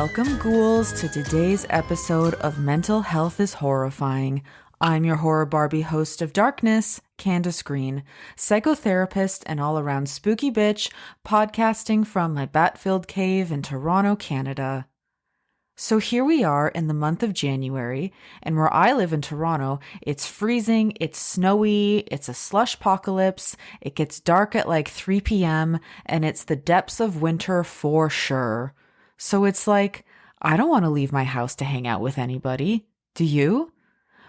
Welcome, ghouls, to today's episode of Mental Health is Horrifying. I'm your horror Barbie host of Darkness, Candace Green, psychotherapist and all-around spooky bitch, podcasting from my bat-filled cave in Toronto, Canada. So here we are in the month of January, and where I live in Toronto, it's freezing, it's snowy, it's a slush-pocalypse, it gets dark at like 3 p.m., and it's the depths of winter for sure. So it's like, I don't want to leave my house to hang out with anybody. Do you?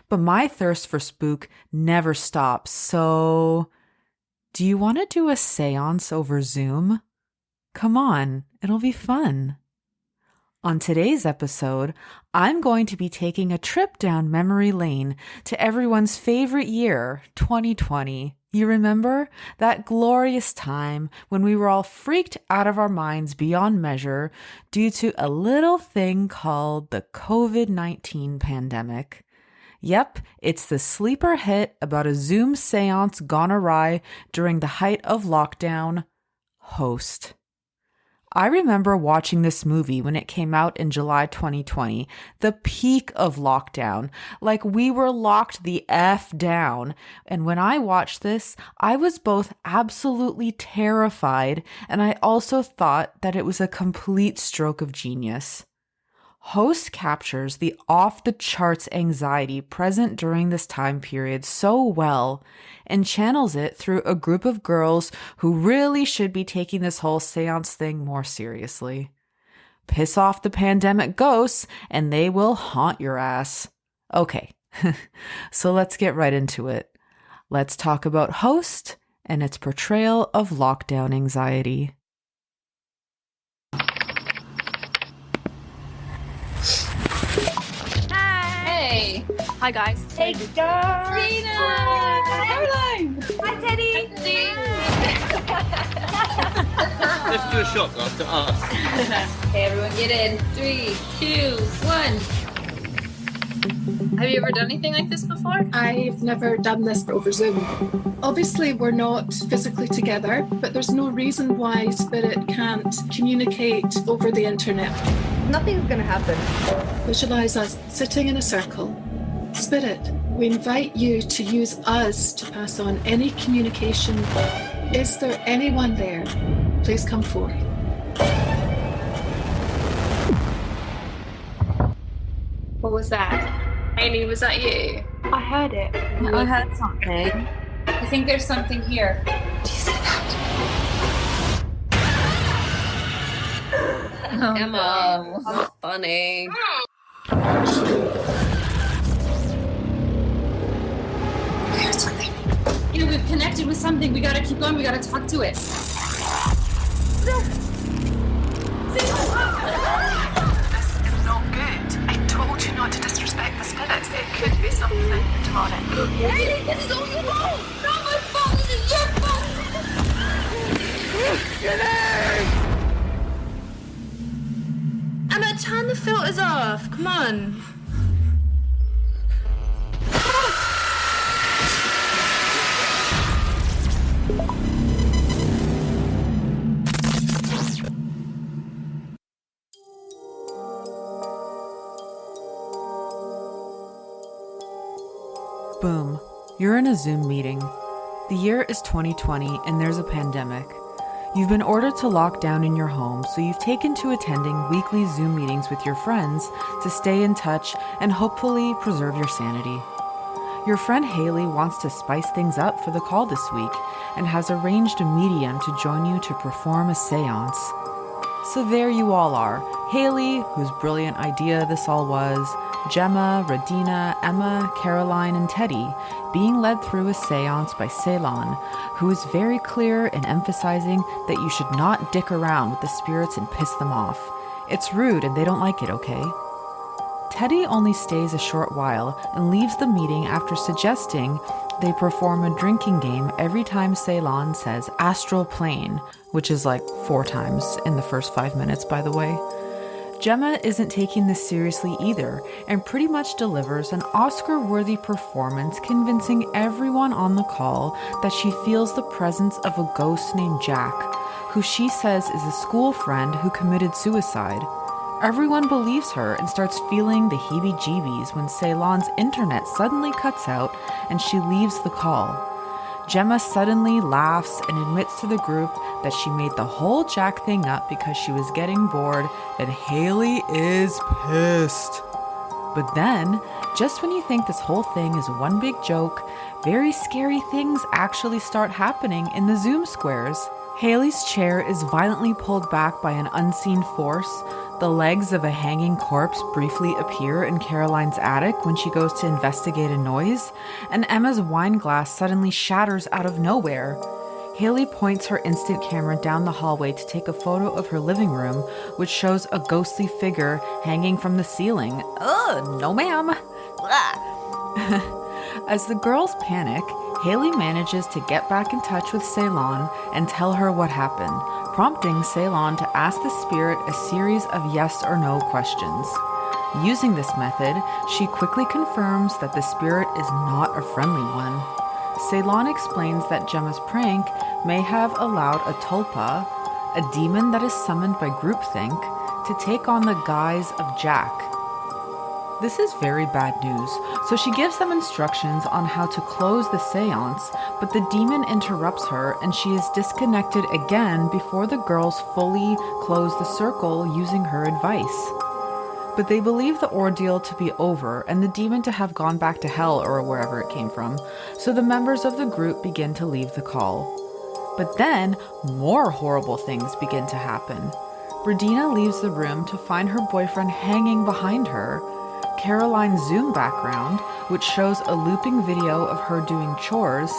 But my thirst for spook never stops, so do you want to do a séance over Zoom? Come on, it'll be fun. On today's episode, I'm going to be taking a trip down memory lane to everyone's favorite year, 2020. You remember? That glorious time when we were all freaked out of our minds beyond measure due to a little thing called the COVID-19 pandemic. Yep, it's the sleeper hit about a Zoom seance gone awry during the height of lockdown, Host. I remember watching this movie when it came out in July 2020, the peak of lockdown, like we were locked the F down. And when I watched this, I was both absolutely terrified and I also thought that it was a complete stroke of genius. Host captures the off-the-charts anxiety present during this time period so well and channels it through a group of girls who really should be taking this whole seance thing more seriously. Piss off the pandemic ghosts and they will haunt your ass. Okay, so let's get right into it. Let's talk about Host and its portrayal of lockdown anxiety. Hey. Hi, guys. Hey, guys. Rena. Caroline. Hi, Teddy. Let's do a shot after us. Hey, everyone, get in. 3, 2, 1. Have you ever done anything like this before? I've never done this over Zoom. Obviously, we're not physically together, but there's no reason why spirit can't communicate over the internet. Nothing's gonna happen. Visualize us sitting in a circle. Spirit, we invite you to use us to pass on any communication. Is there anyone there? Please come forth. What was that? Amy, was that you? I heard it. I heard something. I think there's something here. Do you see that? Oh, Emma, that's funny. I heard something. You know, we've connected with something. We gotta keep going. We gotta talk to it. Told you not to disrespect the spirits. It could be something demonic. Hey, this is all your fault! Not my fault! This is your fault! Emma, turn the filters off. Come on. Boom. You're in a Zoom meeting. The year is 2020 and there's a pandemic. You've been ordered to lock down in your home, so you've taken to attending weekly Zoom meetings with your friends to stay in touch and hopefully preserve your sanity. Your friend Haley wants to spice things up for the call this week and has arranged a medium to join you to perform a seance. So there you all are. Haley, whose brilliant idea this all was, Gemma, Radina, Emma, Caroline, and Teddy, being led through a seance by Ceylon, who is very clear in emphasizing that you should not dick around with the spirits and piss them off. It's rude and they don't like it, okay? Teddy only stays a short while and leaves the meeting after suggesting they perform a drinking game every time Ceylon says astral plane, which is like 4 times in the first 5 minutes, by the way. Gemma isn't taking this seriously either and pretty much delivers an Oscar-worthy performance, convincing everyone on the call that she feels the presence of a ghost named Jack, who she says is a school friend who committed suicide. Everyone believes her and starts feeling the heebie-jeebies when Ceylon's internet suddenly cuts out and she leaves the call. Gemma suddenly laughs and admits to the group that she made the whole Jack thing up because she was getting bored, and Haley is pissed. But then, just when you think this whole thing is one big joke, very scary things actually start happening in the Zoom squares. Haley's chair is violently pulled back by an unseen force. The legs of a hanging corpse briefly appear in Caroline's attic when she goes to investigate a noise, and Emma's wine glass suddenly shatters out of nowhere. Haley points her instant camera down the hallway to take a photo of her living room, which shows a ghostly figure hanging from the ceiling. Ugh, no ma'am. As the girls panic, Haley manages to get back in touch with Ceylon and tell her what happened, prompting Ceylon to ask the spirit a series of yes or no questions. Using this method, she quickly confirms that the spirit is not a friendly one. Ceylon explains that Gemma's prank may have allowed a tulpa, a demon that is summoned by groupthink, to take on the guise of Jack. This is very bad news, so she gives them instructions on how to close the séance, but the demon interrupts her and she is disconnected again before the girls fully close the circle using her advice. But they believe the ordeal to be over and the demon to have gone back to hell or wherever it came from, so the members of the group begin to leave the call. But then, more horrible things begin to happen. Bradina leaves the room to find her boyfriend hanging behind her. Caroline's Zoom background, which shows a looping video of her doing chores,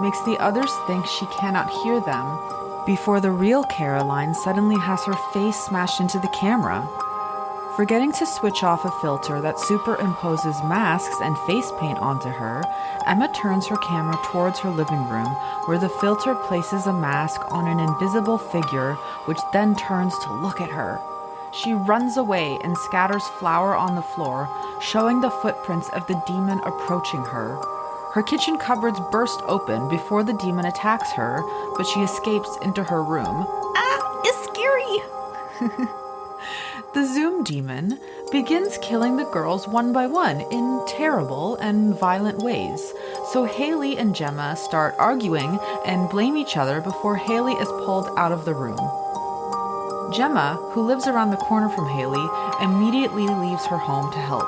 makes the others think she cannot hear them, before the real Caroline suddenly has her face smashed into the camera. Forgetting to switch off a filter that superimposes masks and face paint onto her, Emma turns her camera towards her living room, where the filter places a mask on an invisible figure, which then turns to look at her. She runs away and scatters flour on the floor, showing the footprints of the demon approaching her. Her kitchen cupboards burst open before the demon attacks her, but she escapes into her room. Ah, it's scary! The Zoom demon begins killing the girls one by one in terrible and violent ways, so Haley and Gemma start arguing and blame each other before Haley is pulled out of the room. Gemma, who lives around the corner from Haley, immediately leaves her home to help.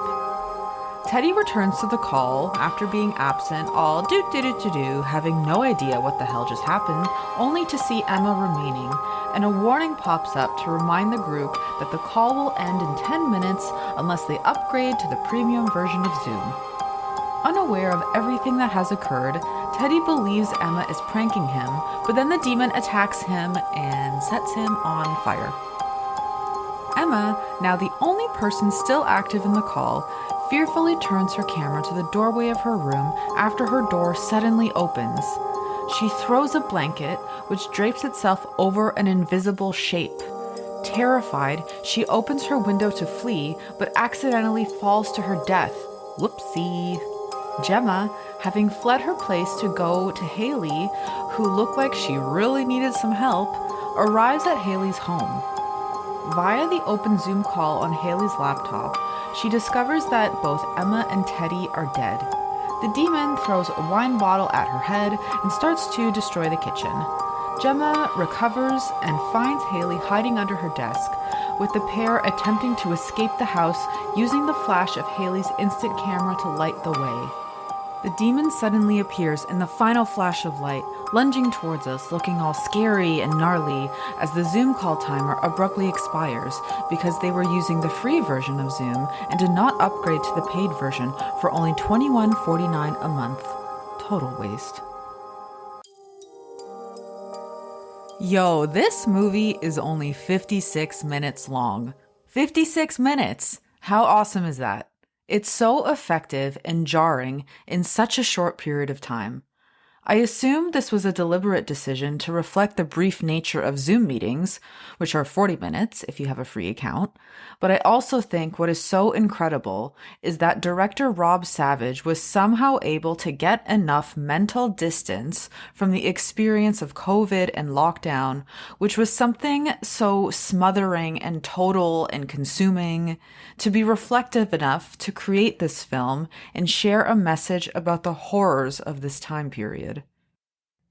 Teddy returns to the call after being absent, all do-do-do-do-do, having no idea what the hell just happened, only to see Emma remaining, and a warning pops up to remind the group that the call will end in 10 minutes unless they upgrade to the premium version of Zoom. Unaware of everything that has occurred, Teddy believes Emma is pranking him, but then the demon attacks him and sets him on fire. Emma, now the only person still active in the call, fearfully turns her camera to the doorway of her room after her door suddenly opens. She throws a blanket, which drapes itself over an invisible shape. Terrified, she opens her window to flee, but accidentally falls to her death. Whoopsie. Gemma, having fled her place to go to Haley, who looked like she really needed some help, arrives at Haley's home. Via the open Zoom call on Haley's laptop, she discovers that both Emma and Teddy are dead. The demon throws a wine bottle at her head and starts to destroy the kitchen. Gemma recovers and finds Haley hiding under her desk, with the pair attempting to escape the house using the flash of Haley's instant camera to light the way. The demon suddenly appears in the final flash of light, lunging towards us, looking all scary and gnarly as the Zoom call timer abruptly expires because they were using the free version of Zoom and did not upgrade to the paid version for only $21.49 a month. Total waste. Yo, this movie is only 56 minutes long. 56 minutes! How awesome is that? It's so effective and jarring in such a short period of time. I assume this was a deliberate decision to reflect the brief nature of Zoom meetings, which are 40 minutes if you have a free account. But I also think what is so incredible is that director Rob Savage was somehow able to get enough mental distance from the experience of COVID and lockdown, which was something so smothering and total and consuming, to be reflective enough to create this film and share a message about the horrors of this time period.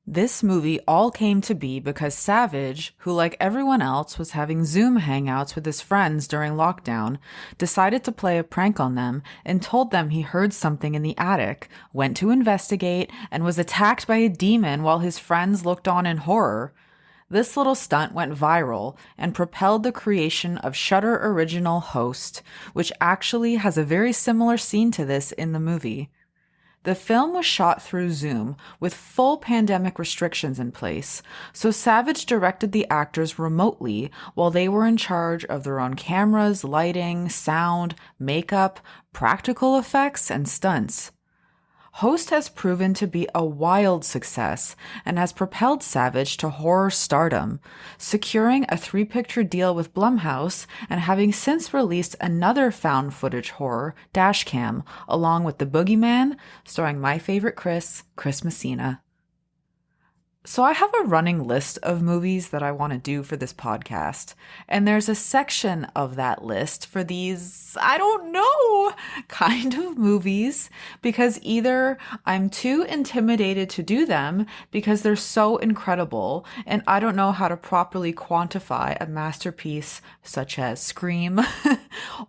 This movie all came to be because Savage, who like everyone else was having Zoom hangouts with his friends during lockdown, decided to play a prank on them and told them he heard something in the attic, went to investigate, and was attacked by a demon while his friends looked on in horror. This little stunt went viral and propelled the creation of Shudder original Host, which actually has a very similar scene to this in the movie. The film was shot through Zoom with full pandemic restrictions in place, so Savage directed the actors remotely while they were in charge of their own cameras, lighting, sound, makeup, practical effects, and stunts. Host has proven to be a wild success and has propelled Savage to horror stardom, securing a 3-picture deal with Blumhouse and having since released another found footage horror, Dashcam, along with The Boogeyman, starring my favorite Chris Messina. So I have a running list of movies that I want to do for this podcast, and there's a section of that list for these, I don't know, kind of movies, because either I'm too intimidated to do them because they're so incredible, and I don't know how to properly quantify a masterpiece such as Scream,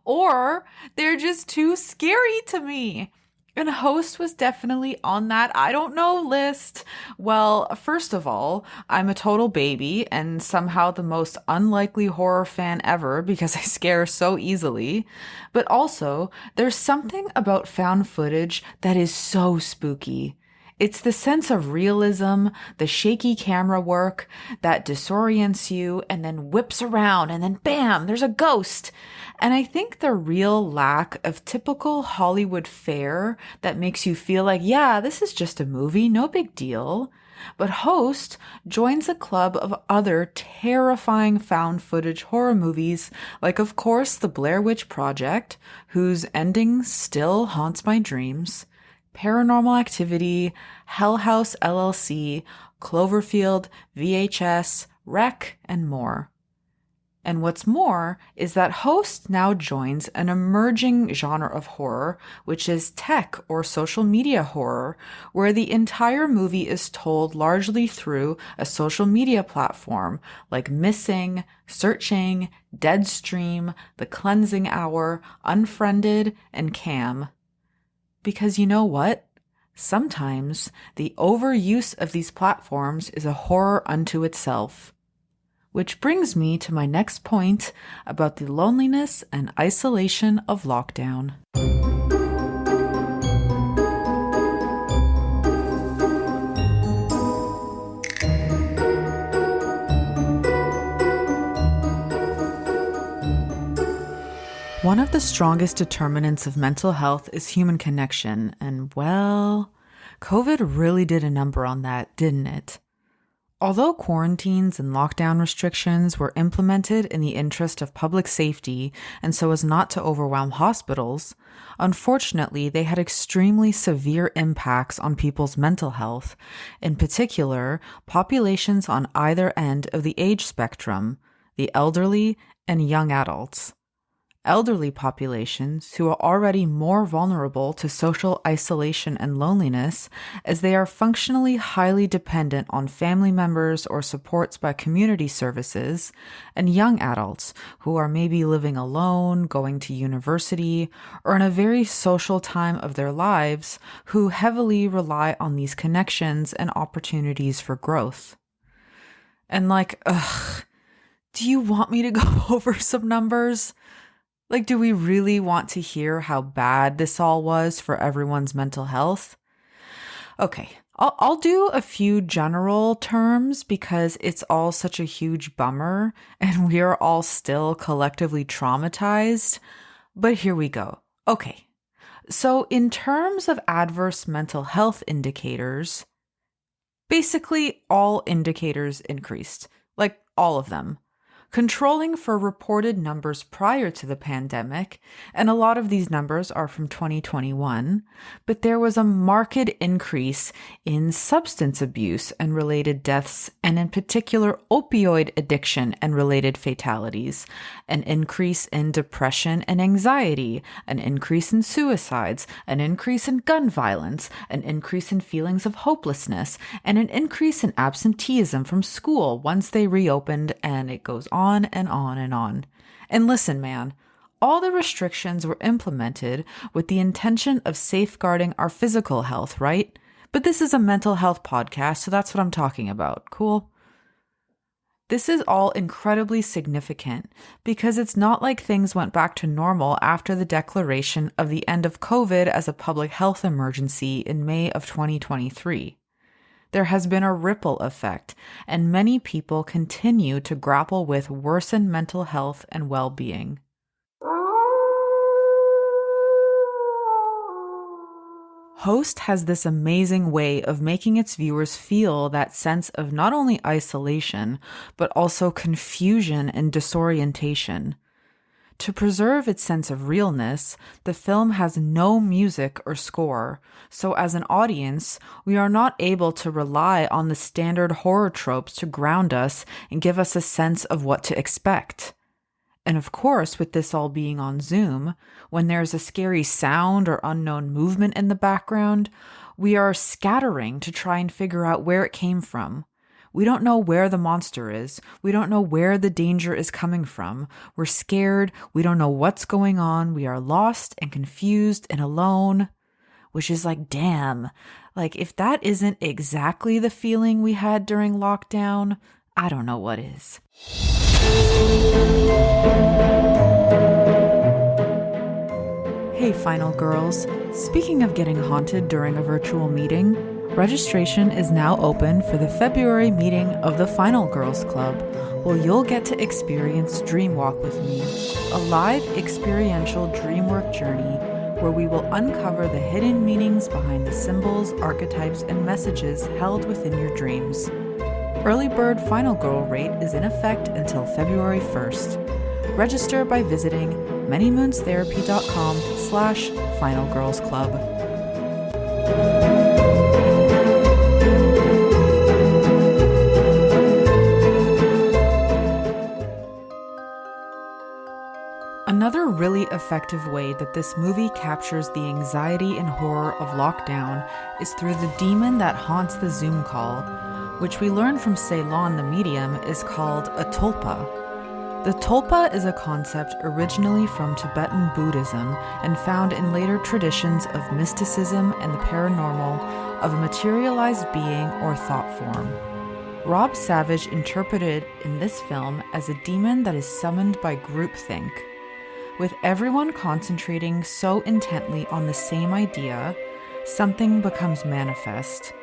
or they're just too scary to me. And Host was definitely on that I don't know list. Well, first of all, I'm a total baby and somehow the most unlikely horror fan ever because I scare so easily. But also, there's something about found footage that is so spooky. It's the sense of realism, the shaky camera work that disorients you and then whips around and then bam, there's a ghost. And I think the real lack of typical Hollywood fare that makes you feel like, yeah, this is just a movie, no big deal. But Host joins a club of other terrifying found footage horror movies, like of course The Blair Witch Project, whose ending still haunts my dreams, Paranormal Activity, Hell House LLC, Cloverfield, VHS, Wreck, and more. And what's more is that Host now joins an emerging genre of horror, which is tech or social media horror, where the entire movie is told largely through a social media platform like Missing, Searching, Deadstream, The Cleansing Hour, Unfriended, and Cam. Because you know what? Sometimes the overuse of these platforms is a horror unto itself. Which brings me to my next point about the loneliness and isolation of lockdown. One of the strongest determinants of mental health is human connection, and well, COVID really did a number on that, didn't it? Although quarantines and lockdown restrictions were implemented in the interest of public safety and so as not to overwhelm hospitals, unfortunately they had extremely severe impacts on people's mental health, in particular, populations on either end of the age spectrum, the elderly and young adults. Elderly populations who are already more vulnerable to social isolation and loneliness as they are functionally highly dependent on family members or supports by community services, and young adults who are maybe living alone, going to university, or in a very social time of their lives who heavily rely on these connections and opportunities for growth. And do you want me to go over some numbers? Do we really want to hear how bad this all was for everyone's mental health? Okay, I'll do a few general terms because it's all such a huge bummer and we are all still collectively traumatized. But here we go. Okay, so in terms of adverse mental health indicators, Basically, all indicators increased. Like, all of them. Controlling for reported numbers prior to the pandemic, and a lot of these numbers are from 2021, but there was a marked increase in substance abuse and related deaths, and in particular opioid addiction and related fatalities, an increase in depression and anxiety, an increase in suicides, an increase in gun violence, an increase in feelings of hopelessness, and an increase in absenteeism from school once they reopened, and it goes on and on and on. And listen, man, all the restrictions were implemented with the intention of safeguarding our physical health, right? But this is a mental health podcast, so that's what I'm talking about. Cool? This is all incredibly significant because it's not like things went back to normal after the declaration of the end of COVID as a public health emergency in May of 2023. There has been a ripple effect, and many people continue to grapple with worsened mental health and well-being. Host has this amazing way of making its viewers feel that sense of not only isolation, but also confusion and disorientation. To preserve its sense of realness, the film has no music or score, so as an audience, we are not able to rely on the standard horror tropes to ground us and give us a sense of what to expect. And of course, with this all being on Zoom, when there's a scary sound or unknown movement in the background, we are scattering to try and figure out where it came from. We don't know where the monster is. We don't know where the danger is coming from. We're scared. We don't know what's going on. We are lost and confused and alone, which is like, damn. Like, if that isn't exactly the feeling we had during lockdown, I don't know what is. Hey, Final Girls. Speaking of getting haunted during a virtual meeting, registration is now open for the February meeting of the Final Girls Club, where you'll get to experience Dreamwalk with me, a live experiential dreamwork journey where we will uncover the hidden meanings behind the symbols, archetypes, and messages held within your dreams. Early bird Final Girl rate is in effect until February 1st. Register by visiting manymoonstherapy.com/finalgirlsclub. Another really effective way that this movie captures the anxiety and horror of lockdown is through the demon that haunts the Zoom call, which we learn from Ceylon the medium is called a tulpa. The tulpa is a concept originally from Tibetan Buddhism and found in later traditions of mysticism and the paranormal of a materialized being or thought form. Rob Savage interpreted in this film as a demon that is summoned by groupthink. With everyone concentrating so intently on the same idea, something becomes manifest.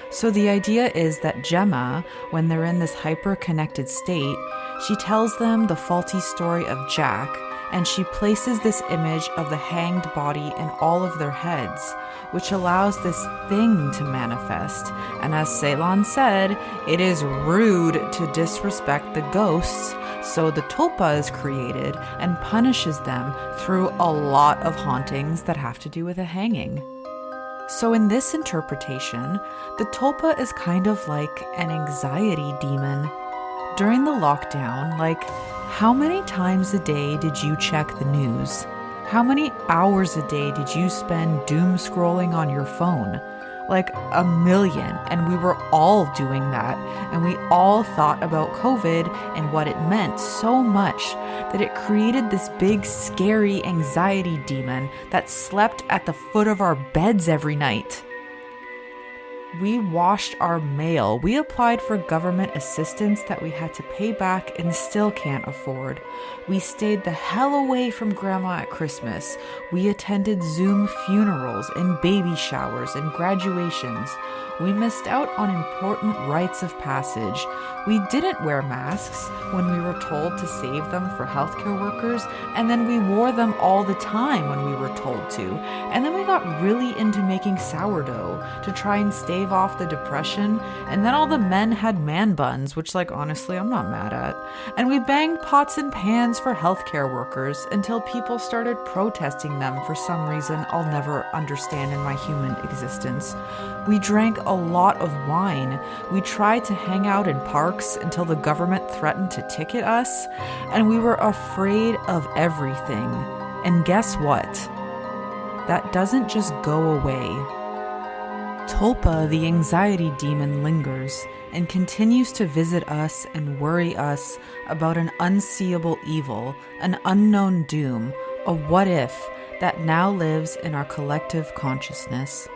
So the idea is that Gemma, when they're in this hyper-connected state, she tells them the faulty story of Jack, and she places this image of the hanged body in all of their heads, which allows this thing to manifest. And as Ceylon said, it is rude to disrespect the ghosts, so the tulpa is created and punishes them through a lot of hauntings that have to do with a hanging. So in this interpretation, the tulpa is kind of like an anxiety demon. During the lockdown, like, how many times a day did you check the news? How many hours a day did you spend doom scrolling on your phone? Like 1 million, and we were all doing that, and we all thought about COVID and what it meant so much that it created this big scary anxiety demon that slept at the foot of our beds every night. We washed our mail. We applied for government assistance that we had to pay back and still can't afford. We stayed the hell away from grandma at Christmas. We attended Zoom funerals and baby showers and graduations. We missed out on important rites of passage. We didn't wear masks when we were told to save them for healthcare workers, and then we wore them all the time when we were told to. And then we got really into making sourdough to try and stave stave off the depression, and then all the men had man buns, which, like, honestly, I'm not mad at. And we banged pots and pans for healthcare workers until people started protesting them for some reason I'll never understand in my human existence. We drank a lot of wine. We tried to hang out in parks until the government threatened to ticket us, and we were afraid of everything. And guess what? That doesn't just go away. Tulpa, the anxiety demon, lingers and continues to visit us and worry us about an unseeable evil, an unknown doom, a what if that now lives in our collective consciousness.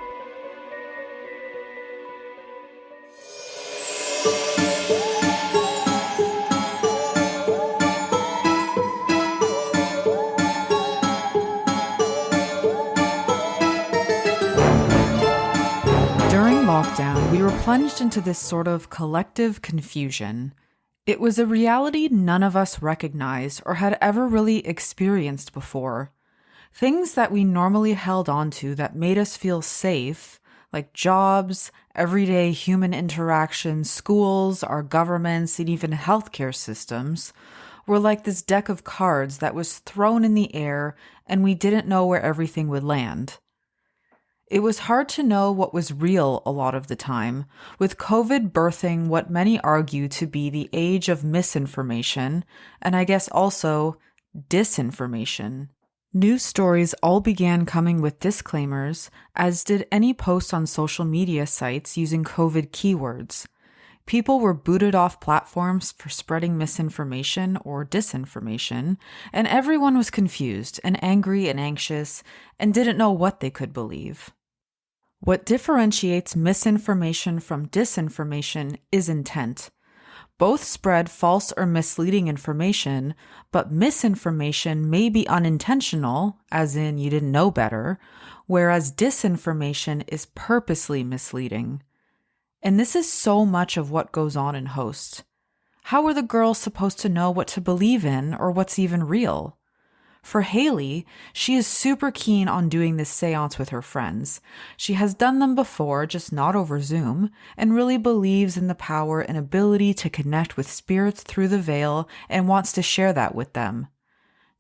Lockdown, we were plunged into this sort of collective confusion. It was a reality none of us recognized or had ever really experienced before. Things that we normally held onto that made us feel safe, like jobs, everyday human interactions, schools, our governments, and even healthcare systems, were like this deck of cards that was thrown in the air and we didn't know where everything would land. It was hard to know what was real a lot of the time, with COVID birthing what many argue to be the age of misinformation, and I guess also disinformation. News stories all began coming with disclaimers, as did any posts on social media sites using COVID keywords. People were booted off platforms for spreading misinformation or disinformation, and everyone was confused and angry and anxious and didn't know what they could believe. What differentiates misinformation from disinformation is intent. Both spread false or misleading information, but misinformation may be unintentional, as in you didn't know better, whereas disinformation is purposely misleading. And this is so much of what goes on in Host. How are the girls supposed to know what to believe in or what's even real? For Haley, she is super keen on doing this séance with her friends. She has done them before, just not over Zoom, and really believes in the power and ability to connect with spirits through the veil and wants to share that with them.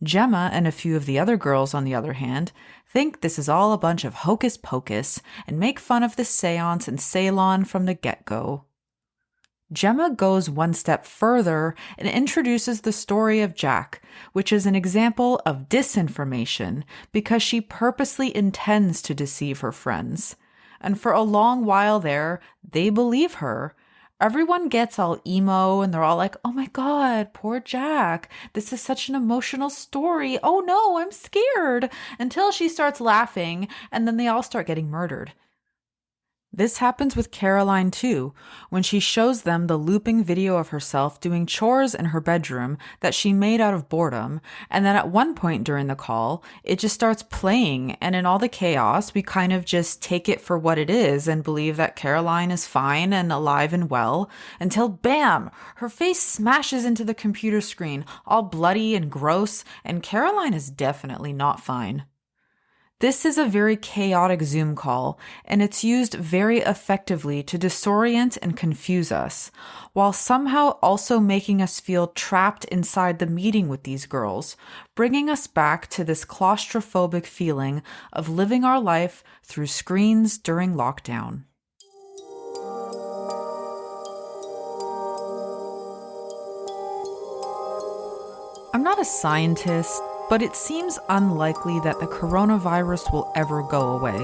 Gemma and a few of the other girls, on the other hand, think this is all a bunch of hocus pocus and make fun of the séance and Ceylon from the get-go. Gemma goes one step further and introduces the story of Jack, which is an example of disinformation because she purposely intends to deceive her friends. And for a long while there, they believe her. Everyone gets all emo and they're all like, oh my God, poor Jack. This is such an emotional story. Oh no, I'm scared. Until she starts laughing and then they all start getting murdered. This happens with Caroline too, when she shows them the looping video of herself doing chores in her bedroom that she made out of boredom, and then at one point during the call, it just starts playing, and in all the chaos, we kind of just take it for what it is and believe that Caroline is fine and alive and well, until bam! Her face smashes into the computer screen, all bloody and gross, and Caroline is definitely not fine. This is a very chaotic Zoom call, and it's used very effectively to disorient and confuse us, while somehow also making us feel trapped inside the meeting with these girls, bringing us back to this claustrophobic feeling of living our life through screens during lockdown. I'm not a scientist, but it seems unlikely that the coronavirus will ever go away.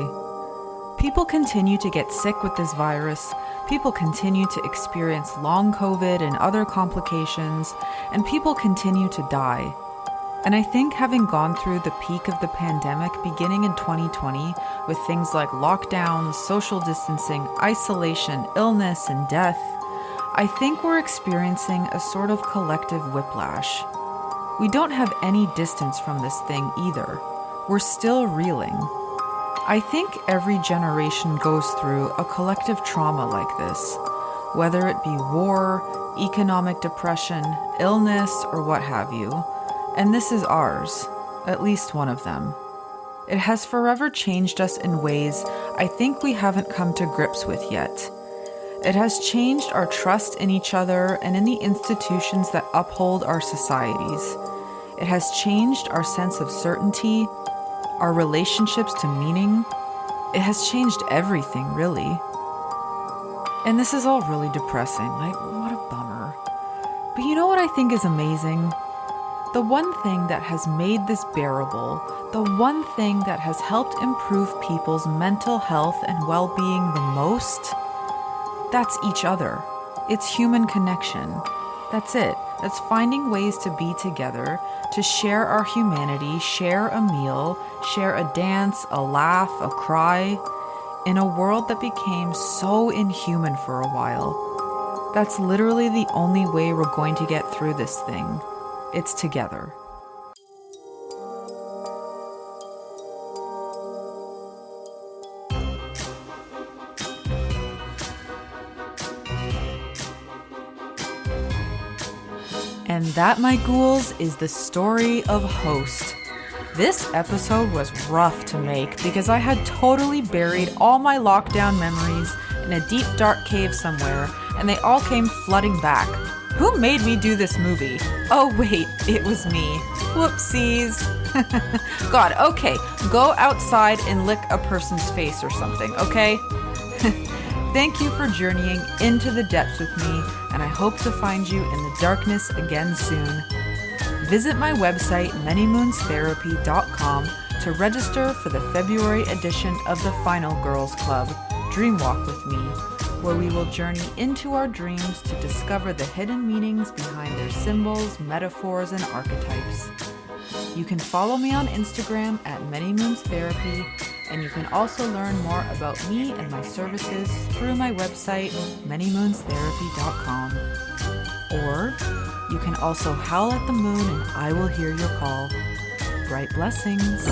People continue to get sick with this virus, people continue to experience long COVID and other complications, and people continue to die. And I think having gone through the peak of the pandemic beginning in 2020 with things like lockdowns, social distancing, isolation, illness, and death, I think we're experiencing a sort of collective whiplash. We don't have any distance from this thing either. We're still reeling. I think every generation goes through a collective trauma like this, whether it be war, economic depression, illness, or what have you. And this is ours, at least one of them. It has forever changed us in ways I think we haven't come to grips with yet. It has changed our trust in each other and in the institutions that uphold our societies. It has changed our sense of certainty, our relationships to meaning. It has changed everything, really. And this is all really depressing. Like, what a bummer. But you know what I think is amazing? The one thing that has made this bearable, the one thing that has helped improve people's mental health and well-being the most, that's each other. It's human connection. That's it. That's finding ways to be together, to share our humanity, share a meal, share a dance, a laugh, a cry, in a world that became so inhuman for a while. That's literally the only way we're going to get through this thing. It's together. And that, my ghouls, is the story of Host. This episode was rough to make because I had totally buried all my lockdown memories in a deep dark cave somewhere, and they all came flooding back. Who made me do this movie? Oh wait, it was me. Whoopsies. God, okay, go outside and lick a person's face or something, okay? Thank you for journeying into the depths with me, and I hope to find you in the darkness again soon. Visit my website, manymoonstherapy.com, to register for the February edition of the Final Girls Club, Dream Walk with Me, where we will journey into our dreams to discover the hidden meanings behind their symbols, metaphors, and archetypes. You can follow me on Instagram at manymoonstherapy, and you can also learn more about me and my services through my website, manymoonstherapy.com. Or you can also howl at the moon and I will hear your call. Bright blessings.